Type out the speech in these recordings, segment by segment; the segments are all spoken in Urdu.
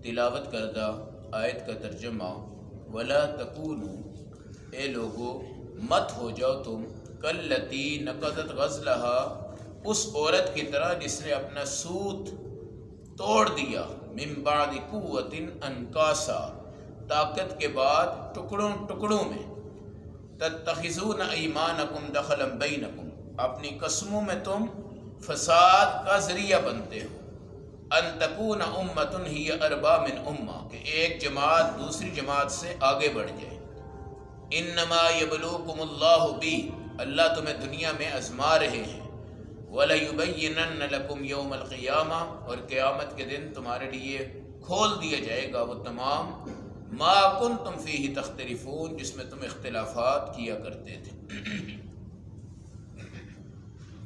تلاوت کردہ آیت کا ترجمہ ولا تکونوا، اے لوگو مت ہو جاؤ تم کاللتی نقضت غزلہا، اس عورت کی طرح جس نے اپنا سوت توڑ دیا، من بعد قوت انکاسا، طاقت کے بعد ٹکڑوں ٹکڑوں میں، تتخذون ایمانکم دخلا بینکم، اپنی قسموں میں تم فساد کا ذریعہ بنتے ہو، ان تکون امۃ ہی اربا من امہ، کہ ایک جماعت دوسری جماعت سے آگے بڑھ جائے، انما یبلوکم اللہ بی، اللہ تمہیں دنیا میں آزما رہے ہیں، وَلَيُبَيِّنَنَّ لَكُمْ يَوْمَ الْقِيَامَةِ، اور قیامت کے دن تمہارے لیے کھول دیا جائے گا وہ تمام ما کنتم فیہ تختلفون، جس میں تم اختلافات کیا کرتے تھے۔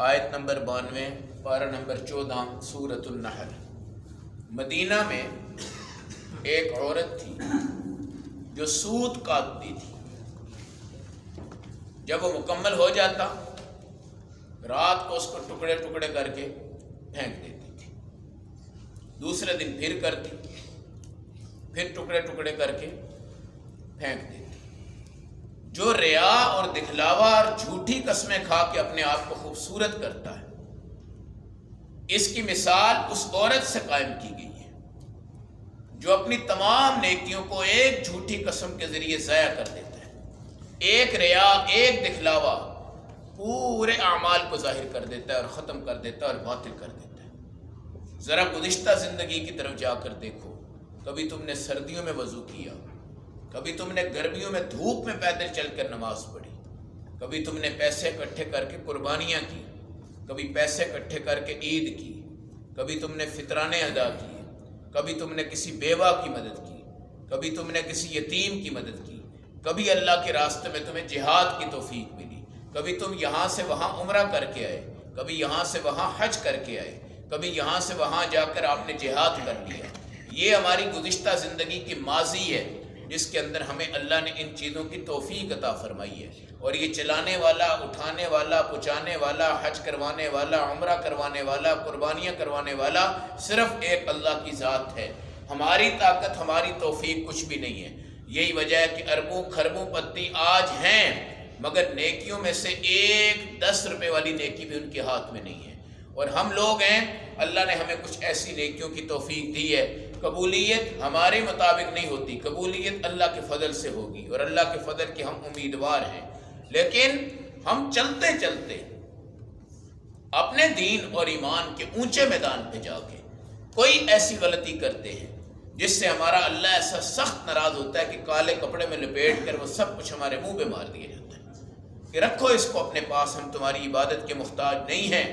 آیت نمبر 92، پارہ نمبر 14، سورۃ النحل۔ مدینہ میں ایک عورت تھی جو سوت کاٹتی تھی، جب وہ مکمل ہو جاتا رات کو اس کو ٹکڑے ٹکڑے کر کے پھینک دیتی تھی، دوسرے دن پھر کرتی، پھر ٹکڑے ٹکڑے کر کے پھینک دیتی۔ جو ریا اور دکھلاوا اور جھوٹی قسمیں کھا کے اپنے آپ کو خوبصورت کرتا ہے، اس کی مثال اس عورت سے قائم کی گئی ہے جو اپنی تمام نیکیوں کو ایک جھوٹی قسم کے ذریعے ضائع کر دیتا ہے۔ ایک ریا، ایک دکھلاوا پورے اعمال کو ظاہر کر دیتا ہے اور ختم کر دیتا ہے اور باطل کر دیتا ہے۔ ذرا گزشتہ زندگی کی طرف جا کر دیکھو، کبھی تم نے سردیوں میں وضو کیا، کبھی تم نے گرمیوں میں دھوپ میں پیدل چل کر نماز پڑھی، کبھی تم نے پیسے اکٹھے کر کے قربانیاں کی، کبھی پیسے اکٹھے کر کے عید کی، کبھی تم نے فطرانے ادا کیے، کبھی تم نے کسی بیوہ کی مدد کی، کبھی تم نے کسی یتیم کی مدد کی، کبھی اللہ کے راستے میں تمہیں جہاد کی توفیق ملی، کبھی تم یہاں سے وہاں عمرہ کر کے آئے، کبھی یہاں سے وہاں حج کر کے آئے، کبھی یہاں سے وہاں جا کر آپ نے جہاد کر لیا۔ یہ ہماری گزشتہ زندگی کی ماضی ہے جس کے اندر ہمیں اللہ نے ان چیزوں کی توفیق عطا فرمائی ہے، اور یہ چلانے والا، اٹھانے والا، پہنچانے والا، حج کروانے والا، عمرہ کروانے والا، قربانیاں کروانے والا صرف ایک اللہ کی ذات ہے۔ ہماری طاقت، ہماری توفیق کچھ بھی نہیں ہے۔ یہی وجہ ہے کہ اربوں خربوں پتی آج ہیں، مگر نیکیوں میں سے ایک 10 روپے والی نیکی بھی ان کے ہاتھ میں نہیں ہے۔ اور ہم لوگ ہیں، اللہ نے ہمیں کچھ ایسی نیکیوں کی توفیق دی ہے، قبولیت ہمارے مطابق نہیں ہوتی، قبولیت اللہ کے فضل سے ہوگی، اور اللہ کے فضل کے ہم امیدوار ہیں۔ لیکن ہم چلتے چلتے اپنے دین اور ایمان کے اونچے میدان پہ جا کے کوئی ایسی غلطی کرتے ہیں جس سے ہمارا اللہ ایسا سخت ناراض ہوتا ہے کہ کالے کپڑے میں لپیٹ کر وہ سب کچھ ہمارے منہ پہ مار دیا جاتا ہے کہ رکھو اس کو اپنے پاس، ہم تمہاری عبادت کے محتاج نہیں ہیں۔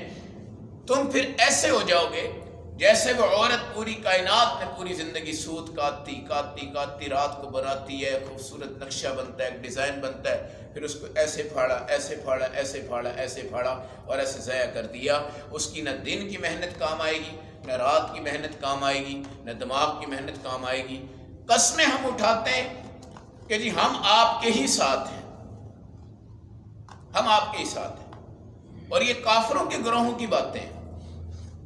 تم پھر ایسے ہو جاؤ گے جیسے وہ عورت پوری کائنات میں پوری زندگی سوت کاٹتی کاٹتی کاٹتی رات کو بناتی ہے، خوبصورت نقشہ بنتا ہے، ایک ڈیزائن بنتا ہے، پھر اس کو ایسے پھاڑا، ایسے پھاڑا، ایسے پھاڑا، ایسے پھاڑا اور ایسے ضائع کر دیا۔ اس کی نہ دن کی محنت کام آئے گی، نہ رات کی محنت کام آئے گی، نہ دماغ کی محنت کام آئے گی۔ قسمیں ہم اٹھاتے ہیں کہ جی ہم آپ کے ہی ساتھ ہیں، ہم آپ کے ہی ساتھ ہیں، اور یہ کافروں کے گروہوں کی باتیں ہیں۔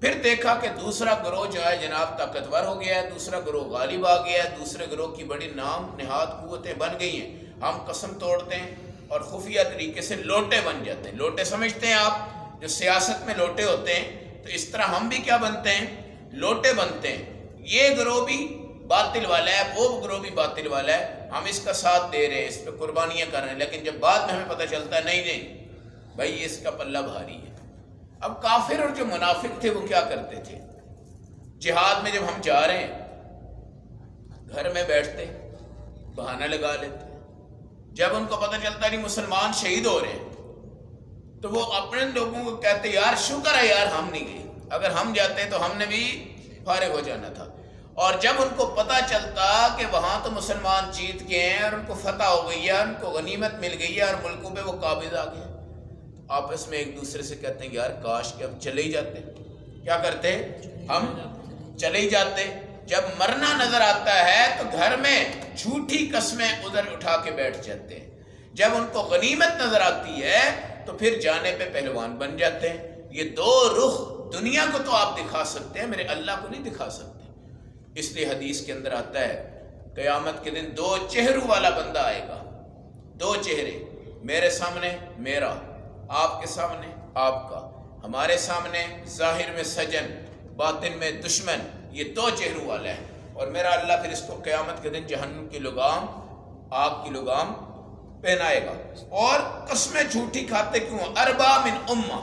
پھر دیکھا کہ دوسرا گروہ جو ہے جناب طاقتور ہو گیا ہے، دوسرا گروہ غالب آ گیا ہے، دوسرے گروہ کی بڑی نام نہاد قوتیں بن گئی ہیں۔ ہم قسم توڑتے ہیں اور خفیہ طریقے سے لوٹے بن جاتے ہیں۔ لوٹے سمجھتے ہیں آپ، جو سیاست میں لوٹے ہوتے ہیں، تو اس طرح ہم بھی کیا بنتے ہیں؟ لوٹے بنتے ہیں۔ یہ گروہ بھی باطل والا ہے، وہ گروہ بھی باطل والا ہے، ہم اس کا ساتھ دے رہے ہیں، اس پہ قربانیاں کر رہے ہیں، لیکن جب بعد میں ہمیں پتہ چلتا ہے نہیں نہیں بھائی اس کا پلہ بھاری ہے۔ اب کافر اور جو منافق تھے وہ کیا کرتے تھے؟ جہاد میں جب ہم جا رہے ہیں گھر میں بیٹھتے، بہانہ لگا لیتے، جب ان کو پتہ چلتا نہیں مسلمان شہید ہو رہے ہیں تو وہ اپنے لوگوں کو کہتے یار شکر ہے یار ہم نہیں گئے، اگر ہم جاتے تو ہم نے بھی فارغ ہو جانا تھا۔ اور جب ان کو پتہ چلتا کہ وہاں تو مسلمان جیت گئے ہیں اور ان کو فتح ہو گئی ہے، ان کو غنیمت مل گئی ہے اور ملکوں پہ وہ قابض آ گئے، آپس میں ایک دوسرے سے کہتے ہیں یار کاش کہ ہم چلے ہی جاتے۔ کیا کرتے؟ ہم چلے ہی جاتے۔ جب مرنا نظر آتا ہے تو گھر میں جھوٹی قسمیں ادھر اٹھا کے بیٹھ جاتے ہیں، جب ان کو غنیمت نظر آتی ہے تو پھر جانے پہ پہلوان بن جاتے ہیں۔ یہ دو رخ دنیا کو تو آپ دکھا سکتے ہیں، میرے اللہ کو نہیں دکھا سکتے۔ اس لیے حدیث کے اندر آتا ہے قیامت کے دن دو چہروں والا بندہ آئے گا، دو چہرے، میرے سامنے میرا، آپ کے سامنے آپ کا، ہمارے سامنے ظاہر میں سجن باطن میں دشمن، یہ دو چہروں والا ہے۔ اور میرا اللہ پھر اس کو قیامت کے دن جہنم کی لگام، آگ کی لگام پہنائے گا۔ اور قسمیں جھوٹی کھاتے کیوں؟ اربع من امہ،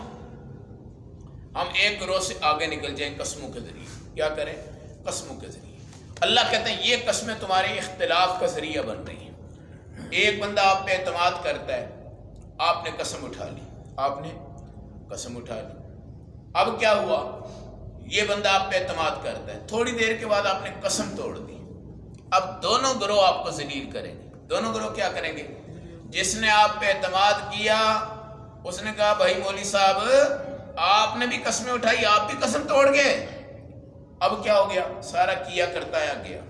ہم ایک گروہ سے آگے نکل جائیں قسموں کے ذریعے۔ کیا کریں؟ قسموں کے ذریعے۔ اللہ کہتے ہیں یہ قسمیں تمہارے اختلاف کا ذریعہ بن رہی ہیں۔ ایک بندہ آپ پہ اعتماد کرتا ہے، آپ نے قسم اٹھا لی، آپ نے قسم اٹھا لی، اب کیا ہوا؟ یہ بندہ آپ پہ اعتماد کرتا ہے، تھوڑی دیر کے بعد آپ نے قسم توڑ دی، اب دونوں گروہ آپ کو ذلیل کریں گے۔ دونوں گروہ کیا کریں گے؟ جس نے آپ پہ اعتماد کیا اس نے کہا بھائی مولوی صاحب آپ نے بھی قسمیں اٹھائی، آپ بھی قسم توڑ گئے۔ اب کیا ہو گیا؟ سارا کیا کرتا آیا گیا،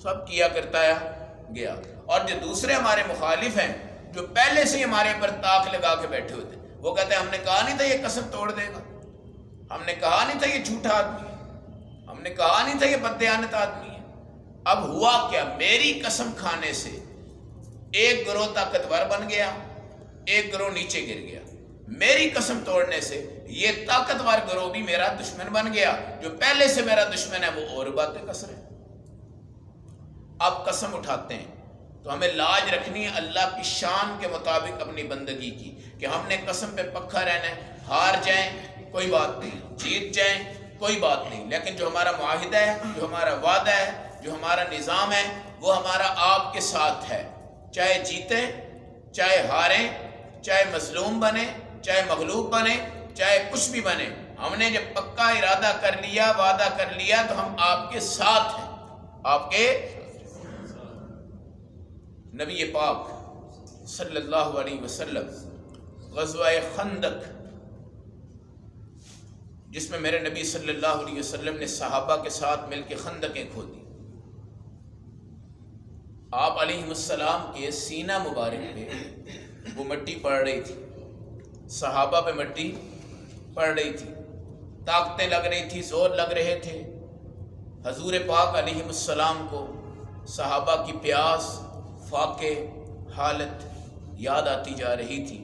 سب کیا کرتا آیا گیا۔ اور جو دوسرے ہمارے مخالف ہیں، جو پہلے سے ہی ہمارے پر تاک لگا کے بیٹھے ہوتے، وہ کہتے ہیں ہم نے کہا نہیں تھا یہ قسم توڑ دے گا، ہم نے کہا نہیں تھا یہ جھوٹا آدمی ہے، ہم نے کہا نہیں تھا یہ بددیانت آدمی ہے۔ اب ہوا کیا؟ میری قسم کھانے سے ایک گروہ طاقتور بن گیا، ایک گروہ نیچے گر گیا۔ میری قسم توڑنے سے یہ طاقتور گروہ بھی میرا دشمن بن گیا، جو پہلے سے میرا دشمن ہے وہ اور باتیں کس رہے۔ اب قسم اٹھاتے ہیں تو ہمیں لاج رکھنی ہے اللہ کی شان کے مطابق اپنی بندگی کی، کہ ہم نے قسم پہ پکا رہنا ہے، ہار جائیں کوئی بات نہیں، جیت جائیں کوئی بات نہیں، لیکن جو ہمارا معاہدہ ہے، جو ہمارا وعدہ ہے، جو ہمارا نظام ہے، وہ ہمارا آپ کے ساتھ ہے۔ چاہے جیتیں، چاہے ہاریں، چاہے مظلوم بنے، چاہے مغلوب بنے، چاہے کچھ بھی بنے، ہم نے جب پکا ارادہ کر لیا، وعدہ کر لیا، تو ہم آپ کے ساتھ ہیں۔ آپ کے نبی پاک صلی اللہ علیہ وسلم غزوہ خندق، جس میں میرے نبی صلی اللہ علیہ وسلم نے صحابہ کے ساتھ مل کے خندقیں کھودی، آپ علیہ السلام کے سینہ مبارک پہ وہ مٹی پڑ رہی تھی، صحابہ پہ مٹی پڑ رہی تھی، طاقتیں لگ رہی تھی، زور لگ رہے تھے۔ حضور پاک علیہ السلام کو صحابہ کی پیاس، فاقے، حالت یاد آتی جا رہی تھی۔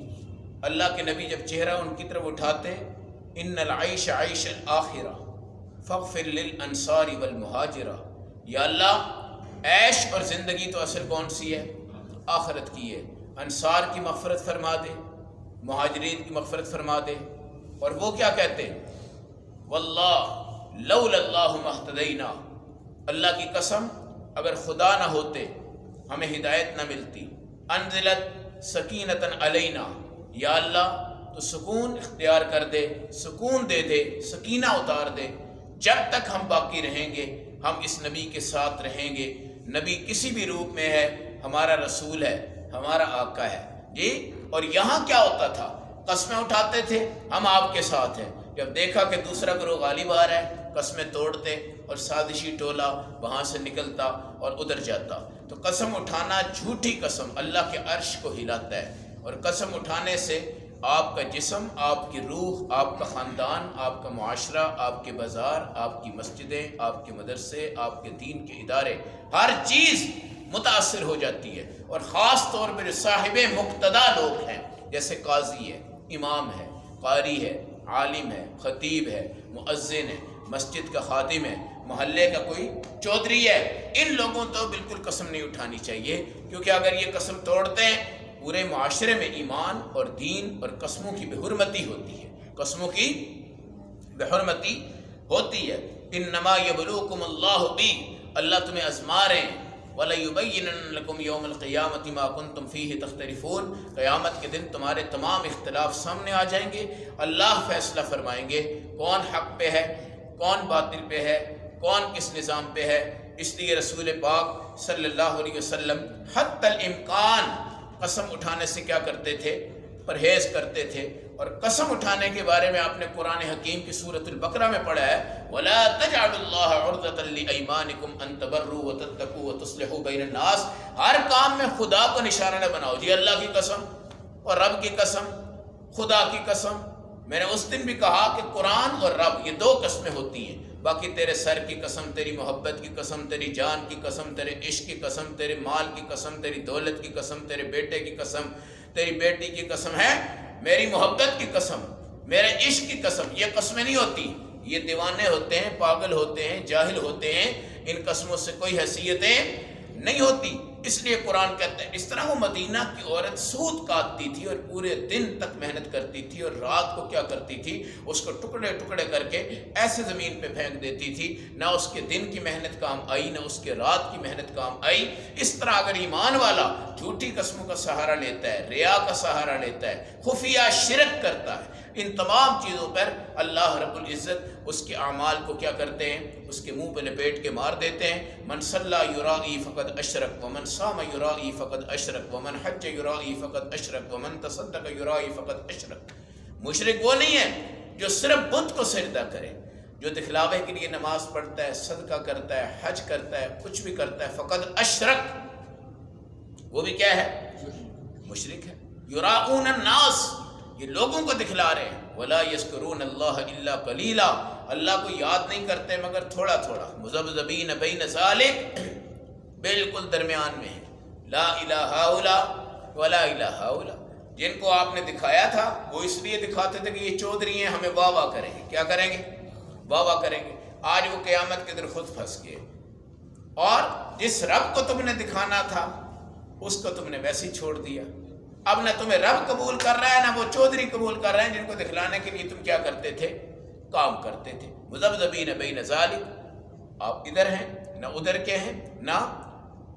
اللہ کے نبی جب چہرہ ان کی طرف اٹھاتے، ان العیش عیش الاخرہ فاغفر للانصار والمہاجرہ، یا اللہ عیش اور زندگی تو اصل کون سی ہے؟ آخرت کی ہے، انصار کی مغفرت فرما دے، مہاجرین کی مغفرت فرما دے۔ اور وہ کیا کہتے ہیں؟ واللہ لولا اللہ مہتدینا، اللہ کی قسم اگر خدا نہ ہوتے ہمیں ہدایت نہ ملتی۔ انزلت سکینۃ علینا، یا اللہ تو سکون اختیار کر دے، سکون دے دے، سکینہ اتار دے۔ جب تک ہم باقی رہیں گے ہم اس نبی کے ساتھ رہیں گے۔ نبی کسی بھی روپ میں ہے، ہمارا رسول ہے، ہمارا آقا ہے جی۔ اور یہاں کیا ہوتا تھا؟ قسمیں اٹھاتے تھے ہم آپ کے ساتھ ہیں، جب دیکھا کہ دوسرا گروہ غالب آ رہا ہے قسمیں توڑتے، اور سازشی ٹولہ وہاں سے نکلتا اور ادھر جاتا۔ تو قسم اٹھانا، جھوٹی قسم اللہ کے عرش کو ہلاتا ہے، اور قسم اٹھانے سے آپ کا جسم، آپ کی روح، آپ کا خاندان، آپ کا معاشرہ، آپ کے بازار، آپ کی مسجدیں، آپ کے مدرسے، آپ کے دین کے ادارے، ہر چیز متاثر ہو جاتی ہے۔ اور خاص طور پر جو صاحب مقتدا لوگ ہیں، جیسے قاضی ہے، امام ہے، قاری ہے، عالم ہے، خطیب ہے، مؤذن ہے، مسجد کا خادم ہے، محلے کا کوئی چودھری ہے، ان لوگوں تو بالکل قسم نہیں اٹھانی چاہیے، کیونکہ اگر یہ قسم توڑتے ہیں پورے معاشرے میں ایمان اور دین اور قسموں کی بے حرمتی ہوتی ہے، قسموں کی بے حرمتی ہوتی ہے۔ انما یبلوکم اللہ بی، اللہ تمہیں آزما رہے ہیں، وَلَيُبَيِّنَنَّ لَكُمْ يَوْمَ الْقِيَامَةِ مَا كُنْتُمْ فِيهِ تَخْتَلِفُونَ، قیامت کے دن تمہارے تمام اختلاف سامنے آ جائیں گے، اللہ فیصلہ فرمائیں گے کون حق پہ ہے، کون باطل پہ ہے، کون کس نظام پہ ہے۔ اس لیے رسول پاک صلی اللہ علیہ وسلم حتی الامکان قسم اٹھانے سے کیا کرتے تھے؟ پرہیز کرتے تھے۔ اور قسم اٹھانے کے بارے میں آپ نے قرآن حکیم کی سورۃ البقرہ میں پڑھا ہے، وَلَا تَجْعَلُوا اللَّهَ عُرْضَةً لِأَيْمَانِكُمْ أَن تَبَرُّوا وَتَتَّقُوا وَتُصْلِحُوا بَيْنَ النَّاسِ، ہر کام میں خدا کو نشانہ نہ بناؤ۔ جی اللہ کی قسم اور رب کی قسم، خدا کی قسم، میں نے اس دن بھی کہا کہ قرآن اور رب یہ دو قسمیں ہوتی ہیں، باقی تیرے سر کی قسم، تیری محبت کی قسم، تیری جان کی قسم، تیرے عشق کی قسم، تیرے مال کی قسم، تیری دولت کی قسم، تیرے بیٹے کی قسم، تیری بیٹی کی قسم ہے، میری محبت کی قسم، میرے عشق کی قسم، یہ قسمیں نہیں ہوتی، یہ دیوانے ہوتے ہیں، پاگل ہوتے ہیں، جاہل ہوتے ہیں، ان قسموں سے کوئی حیثیتیں نہیں ہوتی۔ اس لیے قرآن کہتا ہے اس طرح وہ مدینہ کی عورت سوت کاٹتی تھی اور پورے دن تک محنت کرتی تھی، اور رات کو کیا کرتی تھی، اس کو ٹکڑے ٹکڑے کر کے ایسے زمین پہ پھینک دیتی تھی، نہ اس کے دن کی محنت کام آئی، نہ اس کے رات کی محنت کام آئی۔ اس طرح اگر ایمان والا جھوٹی قسموں کا سہارا لیتا ہے، ریا کا سہارا لیتا ہے، خفیہ شرک کرتا ہے، ان تمام چیزوں پر اللہ رب العزت اس کے اعمال کو کیا کرتے ہیں، اس کے منہ پہ لپیٹ کے مار دیتے ہیں۔ من صلی یرائی فقد اشرک ومن صام یرائی فقد اشرک ومن حج یرائی فقد اشرک ومن تصدق یرائی فقد اشرک۔ مشرک وہ نہیں ہے جو صرف بت کو سجدہ کرے، جو دکھلاوے کے لیے نماز پڑھتا ہے، صدقہ کرتا ہے، حج کرتا ہے، کچھ بھی کرتا ہے، فقد اشرک، وہ بھی کیا ہے، مشرک ہے۔ یراؤن الناس، یہ لوگوں کو دکھلا رہے ہیں، ولا یذکرون اللہ الا قلیلا، اللہ کو یاد نہیں کرتے مگر تھوڑا تھوڑا، مذبذبین بین ذالک، بالکل درمیان میں ہے، لا الہ ہؤلاء ولا الہ ہؤلاء۔ جن کو آپ نے دکھایا تھا وہ اس لیے دکھاتے تھے کہ یہ چودھری ہیں، ہمیں واہ واہ کریں گے، کیا کریں گے، واہ واہ کریں گے۔ آج وہ قیامت کے دن خود پھنس گئے، اور جس رب کو تم نے دکھانا تھا اس کو تم نے ویسے ہی چھوڑ دیا۔ اب نہ تمہیں رب قبول کر رہا ہے، نہ وہ چودھری قبول کر رہے ہیں جن کو دکھلانے کے لیے تم کیا کرتے تھے، کام کرتے تھے۔ مذبذبین بین ذالک، آپ ادھر ہیں نہ ادھر کے ہیں، نہ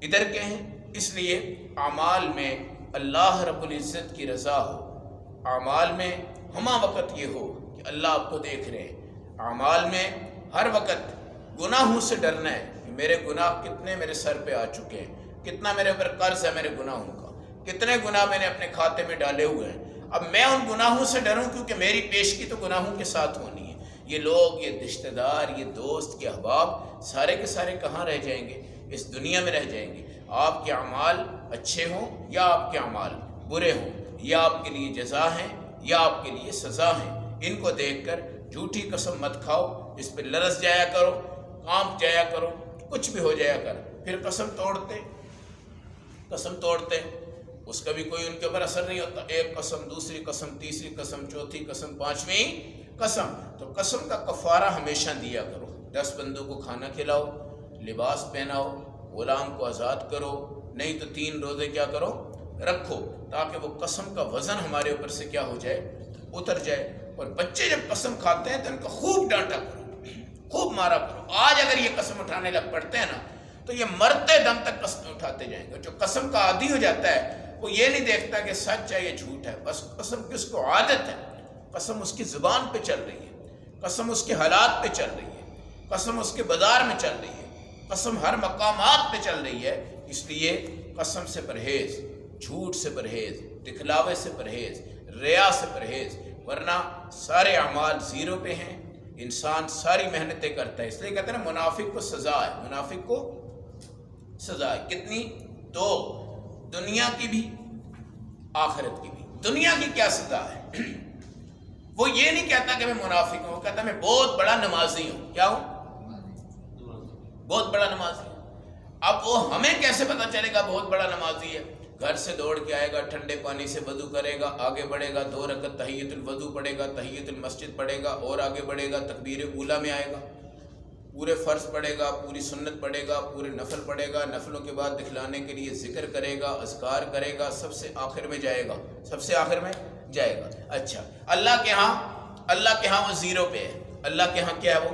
ادھر کے ہیں۔ اس لیے اعمال میں اللہ رب العزت کی رضا ہو، اعمال میں ہمہ وقت یہ ہو کہ اللہ آپ کو دیکھ رہے ہیں، اعمال میں ہر وقت گناہوں سے ڈرنا ہے کہ میرے گناہ کتنے میرے سر پہ آ چکے ہیں، کتنا میرے اوپر قرض ہے میرے گناہوں کا، کتنے گناہ میں نے اپنے کھاتے میں ڈالے ہوئے ہیں۔ اب میں ان گناہوں سے ڈروں کیونکہ میری پیشگی تو گناہوں کے ساتھ ہونی ہے۔ یہ لوگ، یہ رشتہ دار، یہ دوست، یہ احباب، سارے کے سارے کہاں رہ جائیں گے، اس دنیا میں رہ جائیں گے۔ آپ کے اعمال اچھے ہوں یا آپ کے اعمال برے ہوں، یا آپ کے لیے جزا ہیں یا آپ کے لیے سزا ہیں، ان کو دیکھ کر جھوٹی قسم مت کھاؤ، اس پہ لرز جایا کرو، کانپ جایا کرو، کچھ بھی ہو جایا کر، پھر قسم توڑتے اس کا بھی کوئی ان کے اوپر اثر نہیں ہوتا۔ ایک قسم، دوسری قسم، تیسری قسم، چوتھی قسم، پانچویں قسم۔ تو قسم کا کفارہ ہمیشہ دیا کرو۔ 10 بندوں کو کھانا کھلاؤ، لباس پہناؤ، غلام کو آزاد کرو، نہیں تو 3 روزے کیا کرو، رکھو، تاکہ وہ قسم کا وزن ہمارے اوپر سے کیا ہو جائے، اتر جائے۔ اور بچے جب قسم کھاتے ہیں تو ان کو خوب ڈانٹا کرو، خوب مارا کرو۔ آج اگر یہ قسم اٹھانے لگ پڑتے ہیں نا تو یہ مرتے دم تک قسم اٹھاتے جائیں گے۔ جو قسم کا عادی ہو جاتا ہے وہ یہ نہیں دیکھتا کہ سچ ہے یا جھوٹ ہے، بس قسم کی اس کو عادت ہے، قسم اس کی زبان پہ چل رہی ہے، قسم اس کے حالات پہ چل رہی ہے، قسم اس کے بازار میں چل رہی ہے، قسم ہر مقامات پہ چل رہی ہے۔ اس لیے قسم سے پرہیز، جھوٹ سے پرہیز، دکھلاوے سے پرہیز، ریا سے پرہیز، ورنہ سارے اعمال زیرو پہ ہیں۔ انسان ساری محنتیں کرتا ہے، اس لیے کہتے ہیں نا منافق کو سزا ہے، منافق کو سزا ہے۔ کتنی؟ 2، دنیا کی بھی آخرت کی بھی۔ دنیا کی کیا سزا ہے؟ وہ یہ نہیں کہتا کہ میں منافق ہوں، وہ کہتا میں بہت بڑا نمازی ہوں۔ کیا ہوں؟ بہت بڑا نمازی ہوں۔ اب وہ ہمیں کیسے پتا چلے گا بہت بڑا نمازی ہے؟ گھر سے دوڑ کے آئے گا، ٹھنڈے پانی سے وضو کرے گا، آگے بڑھے گا، 2 رکعت تحیۃ الوضو پڑھے گا، تحیۃ المسجد پڑھے گا، اور آگے بڑھے گا، تکبیر اولیٰ میں آئے گا، پورے فرض پڑھے گا، پوری سنت پڑھے گا، پورے نفل پڑھے گا، نفلوں کے بعد دکھلانے کے لیے ذکر کرے گا، اذکار کرے گا، سب سے آخر میں جائے گا، سب سے آخر میں جائے گا۔ اچھا، اللہ کے ہاں وہ زیرو پہ ہے۔ اللہ کے ہاں کیا ہے وہ؟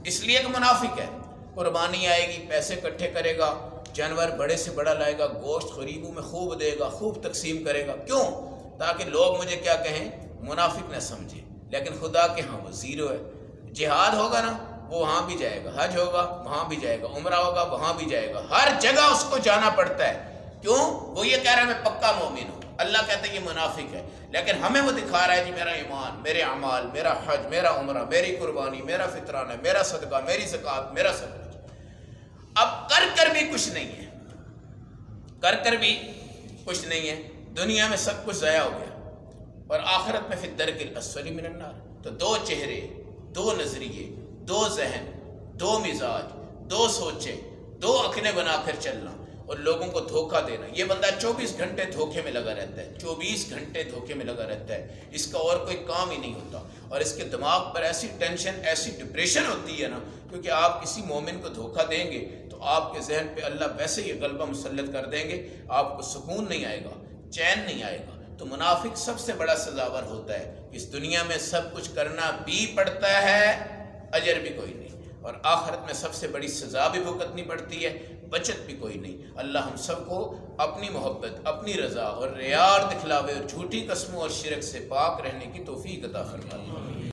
اس لیے کہ منافق ہے۔ قربانی آئے گی، پیسے اکٹھے کرے گا، جانور بڑے سے بڑا لائے گا، گوشت غریبوں میں خوب دے گا، خوب تقسیم کرے گا۔ کیوں؟ تاکہ لوگ مجھے کیا کہیں، منافق نہ سمجھے۔ لیکن خدا کے ہاں وہ زیرو ہے۔ جہاد ہوگا نا وہ وہاں بھی جائے گا، حج ہوگا وہاں بھی جائے گا، عمرہ ہوگا وہاں بھی جائے گا، ہر جگہ اس کو جانا پڑتا ہے۔ کیوں؟ وہ یہ کہہ رہا ہے میں پکا مومن ہوں۔ اللہ کہتا ہے یہ منافق ہے، لیکن ہمیں وہ دکھا رہا ہے جی میرا ایمان، میرے اعمال، میرا حج، میرا عمرہ، میری قربانی، میرا فطرانہ، میرا صدقہ، میری زکوٰۃ، میرا سب کچھ۔ اب کر بھی کچھ نہیں ہے، کر بھی کچھ نہیں ہے، دنیا میں سب کچھ ضائع ہو گیا۔ اور آخرت میں فی الدرک الاسفل من النار۔ تو دو چہرے، دو نظریے، دو ذہن، دو مزاج، دو سوچیں، دو عقلیں بنا کر چلنا اور لوگوں کو دھوکہ دینا۔ یہ بندہ 24 گھنٹے دھوکے میں لگا رہتا ہے، 24 گھنٹے دھوکے میں لگا رہتا ہے، اس کا اور کوئی کام ہی نہیں ہوتا، اور اس کے دماغ پر ایسی ٹینشن، ایسی ڈپریشن ہوتی ہے نا، کیونکہ آپ کسی مومن کو دھوکہ دیں گے تو آپ کے ذہن پہ اللہ ویسے ہی غلبہ مسلط کر دیں گے، آپ کو سکون نہیں آئے گا، چین نہیں آئے گا۔ تو منافق سب سے بڑا سزاور ہوتا ہے، اس دنیا میں سب کچھ کرنا بھی پڑتا ہے، اجر بھی کوئی نہیں، اور آخرت میں سب سے بڑی سزا بھی بھگتنی پڑتی ہے، بچت بھی کوئی نہیں۔ اللہ ہم سب کو اپنی محبت، اپنی رضا اور ریاء اور دکھلاوے اور جھوٹی قسموں اور شرک سے پاک رہنے کی توفیق عطا فرمائے۔